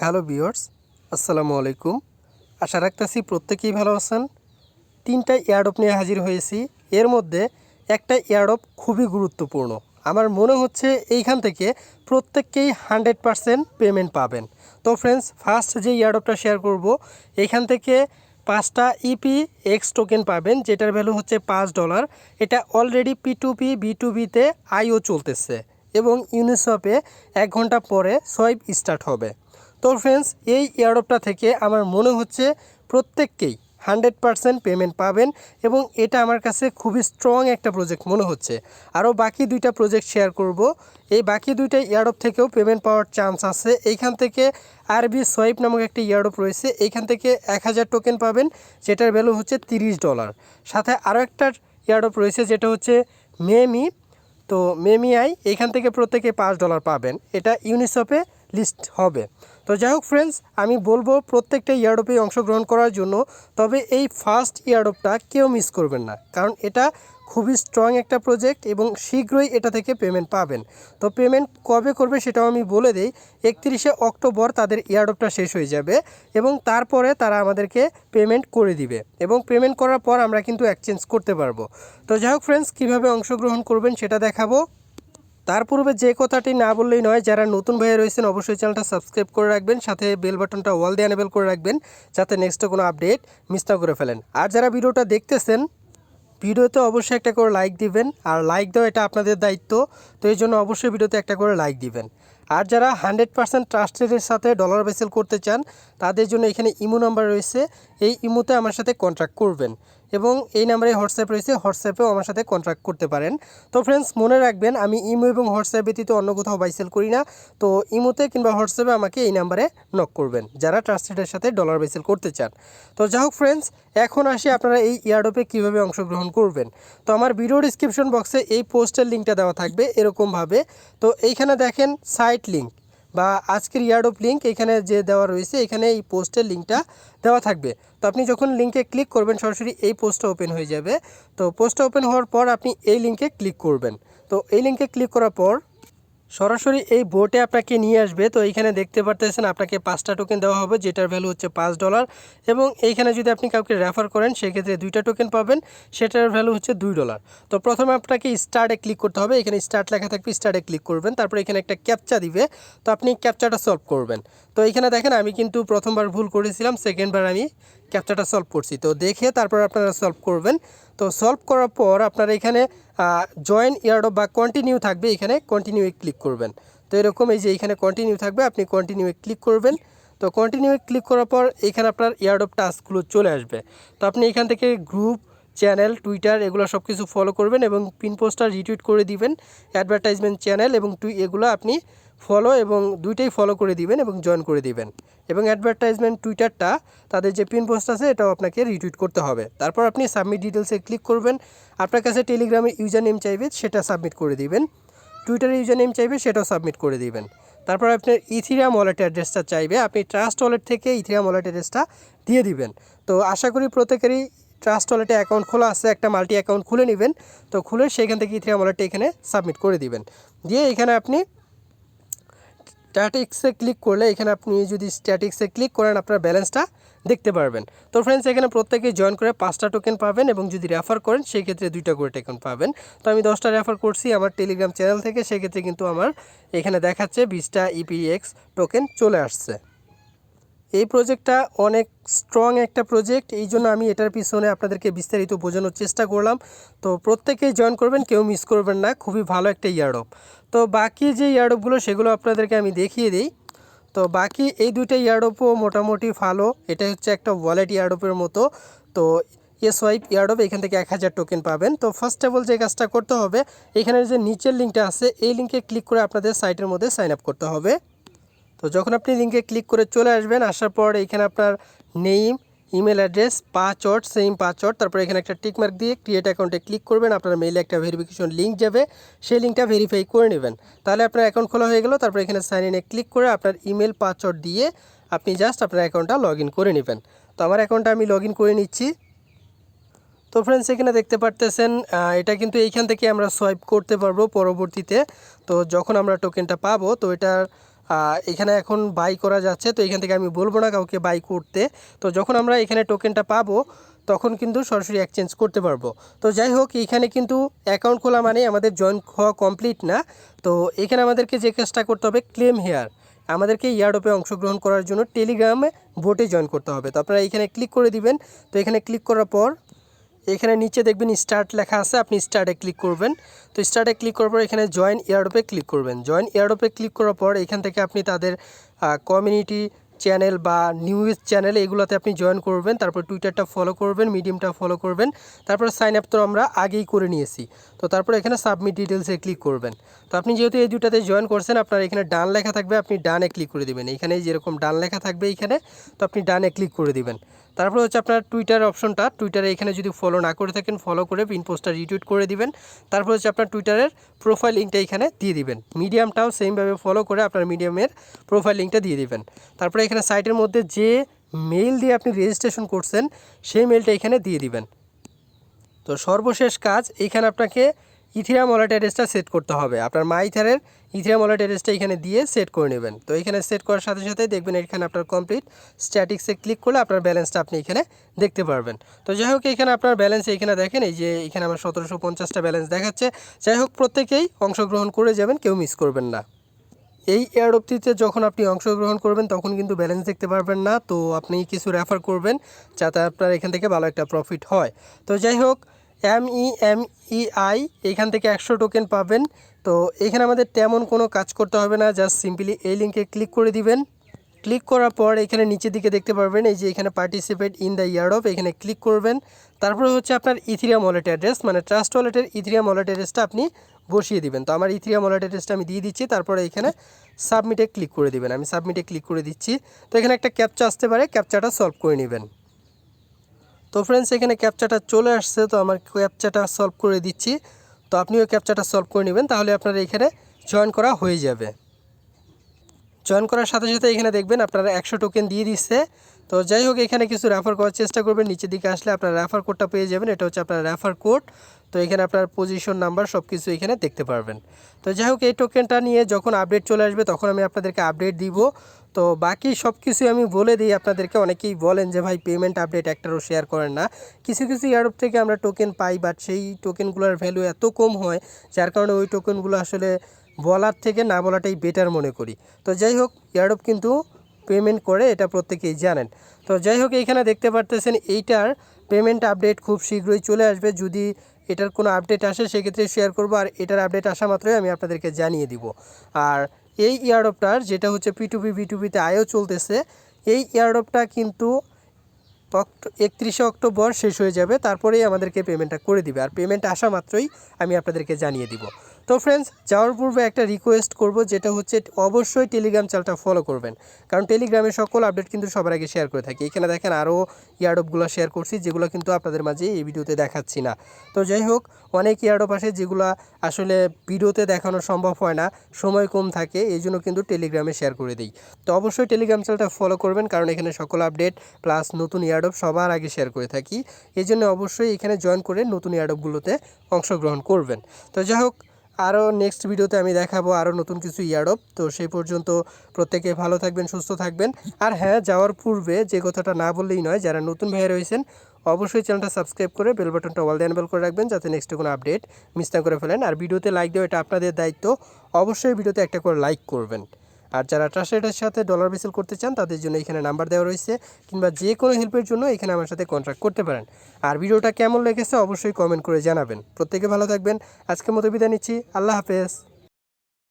Hello viewers, আসসালামু আলাইকুম। আশা রাখতেছি প্রত্যেকেই ভালো আছেন। তিনটা এয়ারড্রপ নিয়ে হাজির হয়েছি। এর মধ্যে একটা এয়ারড্রপ খুবই গুরুত্বপূর্ণ। আমার মনে হচ্ছে এইখান থেকে প্রত্যেককেই 100% পেমেন্ট পাবেন। তো ফ্রেন্ডস, ফার্স্ট যে এয়ারড্রপটা শেয়ার করব, এইখান থেকে 5টা ইপিএক্স টোকেন পাবেন, যেটার ভ্যালু হচ্ছে $5। এটা অলরেডি P2P B2Bতে আইও চলতেছে এবং ইউনিসওয়াপে 1 ঘন্টা পরে সোয়াইপ স্টার্ট হবে। তো ফ্রেন্ডস, এই এয়ারড্রপটা থেকে আমার মনে হচ্ছে প্রত্যেককেই 100% পেমেন্ট পাবেন এবং এটা আমার কাছে খুবই স্ট্রং একটা প্রজেক্ট মনে হচ্ছে। আরও বাকি দুইটা প্রজেক্ট শেয়ার করব। এই বাকি দুইটা এয়ারড্রপ থেকেও পেমেন্ট পাওয়ার চান্স আছে। এইখান থেকে আরবি সোয়াইপ নামক একটি এয়ারড্রপ রয়েছে, এইখান থেকে 1000 টোকেন পাবেন, যেটার ভ্যালু হচ্ছে $30। সাথে আরও একটা এয়ারড্রপ রয়েছে যেটা হচ্ছে মেমি। তো মেমিআই, এইখান থেকে প্রত্যেকে $5 পাবেন। এটা ইউনিসপে লিস্ট হবে। তো যাই হোক ফ্রেন্ডস, আমি বলবো প্রত্যেকটা এয়ারড্রপে অংশগ্রহণ করার জন্য। তবে এই ফার্স্ট এয়ারড্রপটা কেউ মিস করবেন না, কারণ এটা খুবই স্ট্রং একটা প্রজেক্ট এবং শীঘ্রই এটা থেকে পেমেন্ট পাবেন। তো পেমেন্ট কবে করবে সেটাও আমি বলে দিই। 31শে অক্টোবর তাদের এয়ারড্রপটা শেষ হয়ে যাবে এবং তারপরে তারা আমাদেরকে পেমেন্ট করে দিবে এবং পেমেন্ট করার পর আমরা কিন্তু এক্সচেঞ্জ করতে পারবো। তো যাই হোক ফ্রেন্ডস, কীভাবে অংশগ্রহণ করবেন সেটা দেখাবো। তার পূর্বে যে কথাটি না বললেই নয়, যারা নতুন ভাইয়া রয়েছেন অবশ্যই চ্যানেলটা সাবস্ক্রাইব করে রাখবেন, সাথে বেল বাটনটা অল দিয়ে এনেবেল করে রাখবেন, যাতে নেক্সটে কোনো আপডেট মিস না করে ফেলেন। আর যারা ভিডিওটা দেখতেছেন, ভিডিওতে অবশ্যই একটা করে লাইক দিবেন, আর লাইক দেওয়া এটা আপনাদের দায়িত্ব। তো এই জন্য অবশ্যই ভিডিওতে একটা করে লাইক দিবেন। আর যারা 100% ট্রাস্টেডের সাথে ডলার বেসেল করতে চান, তাদের জন্য এখানে ইমো নাম্বার রয়েছে, এই ইমোতে আমার সাথে কন্ট্যাক্ট করবেন এবং এই নাম্বারে হোয়াটসঅ্যাপ রয়েছে, হোয়াটসঅ্যাপেও আমার সাথে কন্ট্যাক্ট করতে পারেন। তো ফ্রেন্ডস, মনে রাখবেন আমি ইমো এবং হোয়াটসঅ্যাপ ব্যতীত অন্য কোথাও বাইসেল করি না। তো ইমোতে কিংবা হোয়াটসঅ্যাপে আমাকে এই নাম্বারে নক করবেন যারা ট্রাস্টেডের সাথে ডলার বেসেল করতে চান। তো যাই হোক ফ্রেন্ডস, এখন আসি আপনারা এই এয়ারড্রপে কীভাবে অংশগ্রহণ করবেন। তো আমার ভিডিও ডিসক্রিপশন বক্সে এই পোস্টের লিঙ্কটা দেওয়া থাকবে এরকমভাবে। তো এইখানে দেখেন সাইট লিঙ্ক বা আজকের এয়ারড্রপ লিঙ্ক এখানে যে দেওয়া রয়েছে, এখানে এই পোস্টের লিঙ্কটা দেওয়া থাকবে। তো আপনি যখন লিঙ্কে ক্লিক করবেন সরাসরি এই পোস্টটা ওপেন হয়ে যাবে। তো পোস্টটা ওপেন হওয়ার পর আপনি এই লিঙ্কে ক্লিক করবেন। তো এই লিঙ্কে ক্লিক করার পর সরাসরি এই বোটে আপনাকে নিয়ে আসবে। তো এইখানে দেখতে পারতেছেন আপনাকে 5টা টোকেন দেওয়া হবে, যেটার ভ্যালু হচ্ছে $5 এবং এইখানে যদি আপনি কাউকে রেফার করেন সেক্ষেত্রে 2টা টোকেন পাবেন, সেটার ভ্যালু হচ্ছে $2। তো প্রথমে আপনাকে স্টার্টে ক্লিক করতে হবে, এখানে স্টার্ট লেখা থাকবে, স্টার্টে ক্লিক করবেন, তারপর এখানে একটা ক্যাপচা দিবে। তো আপনি ক্যাপচাটা সলভ করবেন। তো এইখানে দেখেন আমি কিন্তু প্রথমবার ভুল করেছিলাম, সেকেন্ডবার আমি ক্যাপচাটা সলভ করছি। তো দেখে তারপর আপনারা সলভ করবেন। তো সলভ করার পর আপনারা এখানে জয়েন এয়ারড্রপ বা কন্টিনিউ থাকবে, এখানে কন্টিনিউয়ে ক্লিক করবেন। তো এরকম এই যে এখানে কন্টিনিউ থাকবে, আপনি কন্টিনিউয়ে ক্লিক করবেন। তো কন্টিনিউয়ে ক্লিক করার পর এখানে আপনার এয়ারড্রপ টাস্কগুলো চলে আসবে। তো আপনি এখান থেকে গ্রুপ, চ্যানেল, টুইটার এগুলো সব কিছু ফলো করবেন এবং পিন পোস্টার রিটুইট করে দিবেন। অ্যাডভার্টাইজমেন্ট চ্যানেল এবং এগুলো আপনি ফলো এবং দুইটাই ফলো করে দিবেন এবং জয়েন করে দিবেন। এবং অ্যাডভার্টাইজমেন্ট টুইটারটা তাদের যে পিন পোস্ট আছে এটাও আপনাকে রিটুইট করতে হবে। তারপর আপনি সাবমিট ডিটেলসে ক্লিক করবেন। আপনার কাছে টেলিগ্রামের ইউজার নেম চাইবে, সেটা সাবমিট করে দিবেন। টুইটারের ইউজার নেম চাইবে, সেটাও সাবমিট করে দিবেন। তারপর আপনার ইথিরিয়াম ওয়ালেট অ্যাড্রেসটা চাইবে, আপনি ট্রাস্ট ওয়ালেট থেকে ইথিরিয়াম ওয়ালেট অ্যাড্রেসটা দিয়ে দিবেন। তো আশা করি প্রত্যেকেরই ট্রাস্ট ওয়ালেটে অ্যাকাউন্ট খোলা আছে, একটা মাল্টি অ্যাকাউন্ট খুলে নেবেন। তো খুলে সেখান থেকে ইথিরিয়াম ওয়ালেটটা এখানে সাবমিট করে দিবেন। দিয়ে এখানে আপনি স্ট্যাটিক্সে ক্লিক করলে, এখানে আপনি যদি স্ট্যাটিক্সে ক্লিক করেন আপনার ব্যালেন্সটা দেখতে পারবেন। তো ফ্রেন্ডস, এখানে প্রত্যেকে জয়েন করে 5টা টোকেন পাবেন এবং যদি রেফার করেন সেই ক্ষেত্রে 2টা করে টোকেন পাবেন। তো আমি 10টা রেফার করছি আমার টেলিগ্রাম চ্যানেল থেকে, সেক্ষেত্রে কিন্তু আমার এখানে দেখাচ্ছে 20টা ইপিএক্স টোকেন চলে আসছে। এই প্রজেক্টটা অনেক স্ট্রং একটা প্রজেক্ট, এই জন্য আমি এটার পিছনে আপনাদেরকে বিস্তারিত বোঝানোর চেষ্টা করলাম। তো প্রত্যেকেই জয়েন করবেন, কেউ মিস করবেন না, খুবই ভালো একটা ইয়ারড্রপ। তো বাকি যে ইয়ারড্রপগুলো সেগুলো আপনাদেরকে আমি দেখিয়ে দিই। তো বাকি এই দুইটা ইয়ারড্রপও মোটামুটি ভালো। এটা হচ্ছে একটা ওয়ালেট ইয়ারড্রপের মতো। তো সোয়াইপ ইয়ারড্রপ, এখান থেকে 1000 টোকেন পাবেন। তো ফার্স্ট অফ অল যে কাজটা করতে হবে, এখানে যে নিচের লিঙ্কটা আছে এই লিঙ্কে ক্লিক করে আপনাদের সাইটের মধ্যে সাইন আপ করতে হবে। তো যখন আপনি লিঙ্কে ক্লিক করে চলে আসবেন, আসার পর এখানে আপনার name, email address, password, same password, তারপর এখানে একটা টিক মার্ক দিয়ে ক্রিয়েট অ্যাকাউন্টে ক্লিক করবেন। আপনার মেইলে একটা ভেরিফিকেশন লিঙ্ক যাবে, সেই লিঙ্কটা ভেরিফাই করে নেবেন, তাহলে আপনার অ্যাকাউন্ট খোলা হয়ে গেল। তারপর এখানে সাইন ইনে ক্লিক করে আপনার ইমেল পাসওয়ার্ড দিয়ে আপনি জাস্ট আপনার অ্যাকাউন্টটা লগ ইন করে নেবেন। তো আমার অ্যাকাউন্টটা আমি লগ ইন করে নিচ্ছি। তো ফ্রেন্ডস, এখানে দেখতে পারতেছেন এটা কিন্তু এইখান থেকে আমরা সোয়াইপ করতে পারবো পরবর্তীতে। তো যখন আমরা টোকেনটা পাবো, তো এটার এখানে এখন বাই করা যাচ্ছে। তো এখান থেকে আমি বলবো না কাউকে বাই করতে। তো যখন আমরা এখানে টোকেনটা পাবো তখন কিন্তু সরাসরি এক্সচেঞ্জ করতে পারবো। তো যাই হোক, এখানে কিন্তু অ্যাকাউন্ট খোলা মানে আমাদের জয়েন হওয়া কমপ্লিট না। তো এখানে আমাদেরকে যে কাজটা করতে হবে, ক্লেম হেয়ার, আমাদেরকে ইয়ারডপে অংশগ্রহণ করার জন্য টেলিগ্রামে বোটে জয়েন করতে হবে। তো আপনারা এখানে ক্লিক করে দিবেন। তো এখানে ক্লিক করার পর এখানে নিচে দেখবেন স্টার্ট লেখা আছে, আপনি স্টার্টে ক্লিক করবেন। তো স্টার্টে ক্লিক করার পর এখানে জয়েন ইয়ারডপে ক্লিক করবেন। জয়েন ইয়ারডপে ক্লিক করার পর এখান থেকে আপনি তাদের কমিউনিটি চ্যানেল বা নিউজ চ্যানেল এগুলোতে আপনি জয়েন করবেন। তারপর টুইটারটা ফলো করবেন, মিডিয়ামটা ফলো করবেন। তারপর সাইন আপ তো আমরা আগেই করে নিয়েছি। তো তারপর এখানে সাবমিট ডিটেলসে ক্লিক করবেন। তো আপনি যেহেতু এই দুটাতে জয়েন করছেন, আপনার এখানে ডান লেখা থাকবে, আপনি ডানে ক্লিক করে দিবেন। এখানে যেরকম ডান লেখা থাকবে এখানে, তো আপনি ডানে ক্লিক করে দিবেন। তারপর হচ্ছে আপনার টুইটার অপশনটা, টুইটারে এখানে যদি ফলো না করে থাকেন ফলো করে পিন পোস্টটা রিটুইট করে দিবেন। তারপর হচ্ছে আপনার টুইটারের প্রোফাইল লিঙ্কটা এখানে দিয়ে দিবেন। মিডিয়ামটাও সেমভাবে ফলো করে আপনার মিডিয়ামের প্রোফাইল লিঙ্কটা দিয়ে দিবেন। তারপরে এখানে সাইটের মধ্যে যে মেইল দিয়ে আপনি রেজিস্ট্রেশন করছেন সেই মেইলটা এখানে দিয়ে দিবেন। তো সর্বশেষ কাজ, এখানে আপনাকে ইথিরিয়াম ওয়ালেট অ্যাড্রেসটা সেট করতে হবে। আপনার মাইথারের ইথিরিয়াম ওয়ালেট অ্যাড্রেসটা এখানে দিয়ে সেট করে নেবেন। তো এখানে সেট করার সাথে সাথে দেখবেন এখানে আপনার কমপ্লিট, স্ট্যাটিক্সে ক্লিক করলে আপনার ব্যালেন্সটা আপনি এখানে দেখতে পারবেন। তো যাই হোক, এখানে আপনার ব্যালেন্স এখানে দেখেন, এই যে এখানে আমার 1750টা ব্যালেন্স দেখাচ্ছে। যাই হোক, প্রত্যেকেই অংশগ্রহণ করে যাবেন, কেউ মিস করবেন না। এই এয়ারড্রপটিতে যখন আপনি অংশগ্রহণ করবেন তখন কিন্তু ব্যালেন্স দেখতে পারবেন না। তো আপনি কিছু রেফার করবেন যাতে আপনার এখান থেকে ভালো একটা প্রফিট হয়। তো যাই হোক, MEMEI এখান থেকে 100 টোকেন পাবেন। তো এখানে আমাদের তেমন কোনো কাজ করতে হবে না, জাস্ট সিম্পলি এই লিঙ্কে ক্লিক করে দিবেন। ক্লিক করার পর এখানে নিচের দিকে দেখতে পারবেন এই যে এখানে পার্টিসিপেট ইন দ্য ইয়ারড্রপ, এখানে ক্লিক করবেন। তারপরে হচ্ছে আপনার ইথিরিয়াম ওয়ালেট অ্যাড্রেস, মানে ট্রাস্ট ওয়ালেটের ইথিরিয়াম ওয়ালেট অ্যাড্রেসটা আপনি বসিয়ে দিবেন। তো আমার ইথিরিয়াম ওয়ালেট অ্যাড্রেসটা আমি দিয়ে দিচ্ছি। তারপরে এখানে সাবমিটে ক্লিক করে দিবেন। আমি সাবমিটে ক্লিক করে দিচ্ছি। তো এখানে একটা ক্যাপচা আসতে পারে, ক্যাপচাটা সলভ করে নেবেন। তো ফ্রেন্ডস, এখানে ক্যাপচাটা চলে আসছে। তো আমার ক্যাপচাটা সলভ করে দিচ্ছি। তো আপনিও ক্যাপচাটা সলভ করে নেবেন, তাহলে আপনার এখানে জয়েন করা হয়ে যাবে। জয়েন করার সাথে সাথে এখানে দেখবেন আপনারা 100 টোকেন দিয়ে দিচ্ছে। তো যাই হোক, এখানে কিছু রেফার করার চেষ্টা করবেন। নিচের দিকে আসলে আপনার রেফার কোডটা পেয়ে যাবেন, এটা হচ্ছে আপনার রেফার কোড। তো এখানে আপনার পজিশন নাম্বার সব কিছু এখানে দেখতে পারবেন। তো যাই হোক, এই টোকেনটা নিয়ে যখন আপডেট চলে আসবে তখন আমি আপনাদেরকে আপডেট দিব। তো বাকি সব কিছু আমি বলে দিই আপনাদেরকে। অনেকেই বলেন যে ভাই পেমেন্ট আপডেট একটারও শেয়ার করেন না। কিছু কিছু এয়ারড্রপ থেকে আমরা টোকেন পাই, বাট সেই টোকেনগুলোর ভ্যালু এত কম হয় যার কারণে ওই টোকেনগুলো আসলে বলার থেকে না বলাটাই বেটার মনে করি। তো যাই হোক, এয়ারড্রপ কিন্তু পেমেন্ট করে, এটা প্রত্যেকেই জানেন। তো যাই হোক, এইখানে দেখতে পারতেছেন এইটার পেমেন্ট আপডেট খুব শীঘ্রই চলে আসবে। যদি এটার কোনো আপডেট আসে সেক্ষেত্রে শেয়ার করব, আর এটার আপডেট আসা মাত্রই আমি আপনাদেরকে জানিয়ে দিব। আর এই এয়ারড্রপটার যেটা হচ্ছে P2P B2Bতে আয়ও চলতেছে, এই এয়ারড্রপটা কিন্তু 31শে অক্টোবর শেষ হয়ে যাবে, তারপরেই আমাদেরকে পেমেন্টটা করে দিবে। আর পেমেন্ট আসা মাত্রই আমি আপনাদেরকে জানিয়ে দিব। তো ফ্রেন্ডস, যাওয়ার পূর্বে একটা রিকোয়েস্ট করব, যেটা হচ্ছে অবশ্যই টেলিগ্রাম চ্যানেলটা ফলো করবেন, কারণ টেলিগ্রামে সকল আপডেট কিন্তু সবার আগে শেয়ার করে থাকি। এখানে দেখেন আরও ইয়ারড্রপগুলো শেয়ার করছি, যেগুলো কিন্তু আপনাদের মাঝে এই ভিডিওতে দেখাচ্ছি না। তো যাই হোক, অনেক ইয়ারড্রপ আসে যেগুলো আসলে ভিডিওতে দেখানো সম্ভব হয় না, সময় কম থাকে, এই জন্য কিন্তু টেলিগ্রামে শেয়ার করে দিই। তো অবশ্যই টেলিগ্রাম চ্যানেলটা ফলো করবেন, কারণ এখানে সকল আপডেট প্লাস নতুন ইয়ারড্রপ সবার আগে শেয়ার করে থাকি। এই জন্য অবশ্যই এখানে জয়েন করে নতুন ইয়ারড্রপগুলোতে অংশগ্রহণ করবেন। তো যাই হোক, আরও নেক্সট ভিডিওতে আমি দেখাবো আরও নতুন কিছু ইয়ারড্রপ। তো সেই পর্যন্ত প্রত্যেকে ভালো থাকবেন, সুস্থ থাকবেন। আর হ্যাঁ, যাওয়ার পূর্বে যে কথাটা না বললেই নয়, যারা নতুন ভাইয়া রয়েছেন অবশ্যই চ্যানেলটা সাবস্ক্রাইব করে বেল বাটনটা অল দিয়ে এনেবল করে রাখবেন, যাতে নেক্সট কোনো আপডেট মিস না করে ফেলেন। আর ভিডিওতে লাইক দেওয়া এটা আপনাদের দায়িত্ব, অবশ্যই ভিডিওতে একটা করে লাইক করবেন। আর যারা ট্রাস্টেডের সাথে ডলার বিসেল করতে চান তাদের জন্য এখানে নাম্বার দেওয়া রয়েছে, কিংবা যে কোনো হেল্পের জন্য এখানে আমার সাথে কন্ট্যাক্ট করতে পারেন। আর ভিডিওটা কেমন লেগেছে অবশ্যই কমেন্ট করে জানাবেন। প্রত্যেকে ভালো থাকবেন। আজকের মতো বিদায় নিচ্ছি। আল্লাহ হাফেজ।